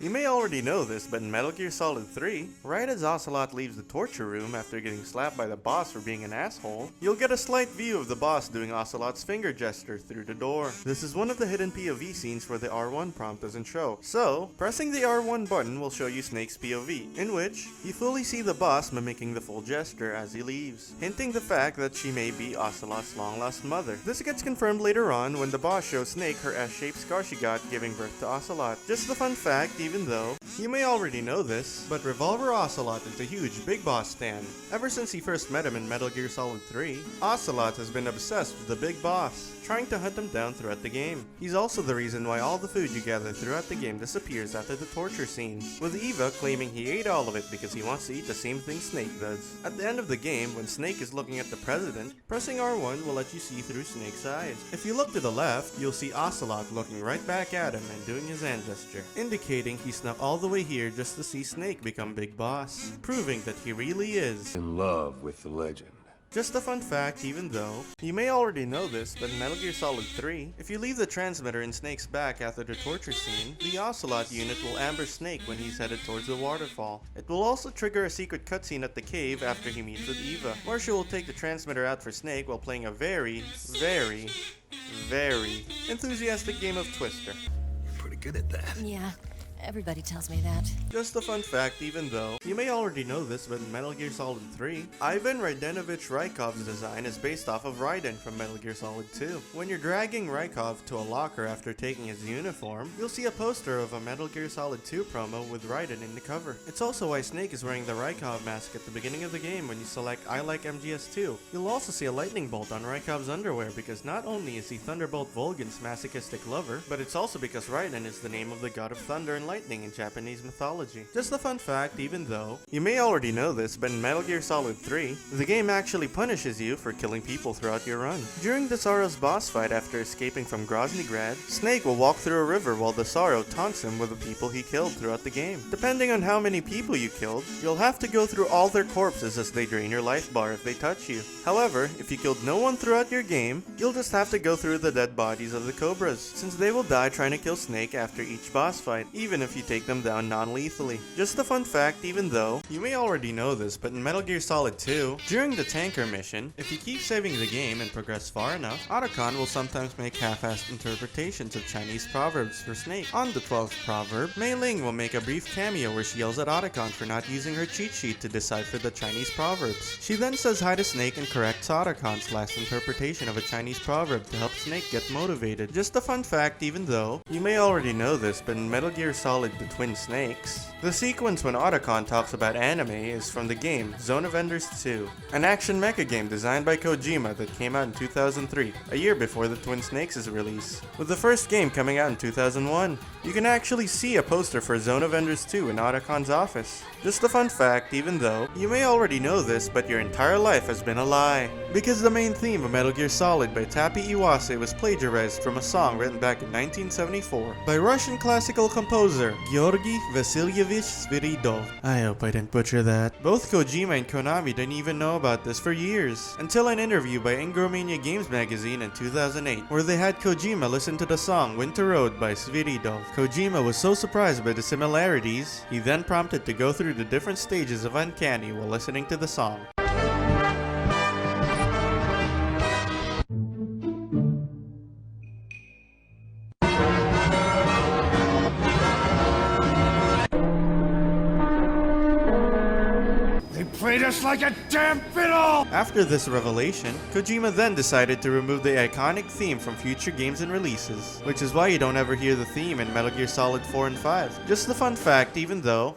You may already know this, but in Metal Gear Solid 3, right as Ocelot leaves the torture room after getting slapped by the boss for being an asshole, you'll get a slight view of the boss doing Ocelot's finger gesture through the door. This is one of the hidden POV scenes where the R1 prompt doesn't show. So, pressing the R1 button will show you Snake's POV, in which you fully see the boss mimicking the full gesture as he leaves, hinting the fact that she may be Ocelot's long-lost mother. This gets confirmed later on when the boss shows Snake her S-shaped scar she got giving birth to Ocelot. Just a fun fact, even though you may already know this, but Revolver Ocelot is a huge Big Boss stan. Ever since he first met him in Metal Gear Solid 3, Ocelot has been obsessed with the Big Boss, trying to hunt him down throughout the game. He's also the reason why all the food you gather throughout the game disappears after the torture scene, with Eva claiming he ate all of it because he wants to eat the same thing Snake does. At the end of the game, when Snake is looking at the president, pressing R1 will let you see through Snake's eyes. If you look to the left, you'll see Ocelot looking right back at him and doing his hand gesture, indicating he snuck all the way here just to see Snake become Big Boss, proving that he really is in love with the legend. Just a fun fact, even though you may already know this, but in Metal Gear Solid 3, if you leave the transmitter in Snake's back after the torture scene, the Ocelot unit will ambush Snake when he's headed towards the waterfall. It will also trigger a secret cutscene at the cave after he meets with Eva, where she will take the transmitter out for Snake while playing a very enthusiastic game of Twister. You're pretty good at that. Yeah, everybody tells me that. Just a fun fact, even though you may already know this, but in Metal Gear Solid 3, Ivan Raidenovich Raikov's design is based off of Raiden from Metal Gear Solid 2. When you're dragging Raikov to a locker after taking his uniform, you'll see a poster of a Metal Gear Solid 2 promo with Raiden in the cover. It's also why Snake is wearing the Raikov mask at the beginning of the game when you select I like MGS2. You'll also see a lightning bolt on Raikov's underwear because not only is he Thunderbolt Volgin's masochistic lover, but it's also because Raiden is the name of the god of thunder and lightning in Japanese mythology. Just a fun fact, even though you may already know this, but in Metal Gear Solid 3, the game actually punishes you for killing people throughout your run. During the Sorrow's boss fight after escaping from Groznygrad, Snake will walk through a river while the Sorrow taunts him with the people he killed throughout the game. Depending on how many people you killed, you'll have to go through all their corpses as they drain your life bar if they touch you. However, if you killed no one throughout your game, you'll just have to go through the dead bodies of the Cobras, since they will die trying to kill Snake after each boss fight, even if you take them down non-lethally. Just a fun fact, even though you may already know this, but in Metal Gear Solid 2, during the tanker mission, if you keep saving the game and progress far enough, Otacon will sometimes make half-assed interpretations of Chinese proverbs for Snake. On the 12th proverb, Mei Ling will make a brief cameo where she yells at Otacon for not using her cheat sheet to decipher the Chinese proverbs. She then says hi to Snake and corrects Otacon's last interpretation of a Chinese proverb to help Snake get motivated. Just a fun fact, even though you may already know this, but in Metal Gear Solid The Twin Snakes, the sequence when Otacon talks about anime is from the game Zone of Enders 2, an action mecha game designed by Kojima that came out in 2003, a year before the Twin Snakes' release, with the first game coming out in 2001. You can actually see a poster for Zone of Enders 2 in Otacon's office. Just a fun fact, even though you may already know this, but your entire life has been a lie, because the main theme of Metal Gear Solid by Tappy Iwase was plagiarized from a song written back in 1974 by Russian classical composer Georgy Vasilyevich Sviridov. I hope I didn't butcher that. Both Kojima and Konami didn't even know about this for years, until an interview by Ingromania Games magazine in 2008, where they had Kojima listen to the song Winter Road by Sviridov. Kojima was so surprised by the similarities, he then prompted to go through the different stages of Uncanny while listening to the song. Played us like a damn fiddle! After this revelation, Kojima then decided to remove the iconic theme from future games and releases, which is why you don't ever hear the theme in Metal Gear Solid 4 and 5. Just a fun fact, even though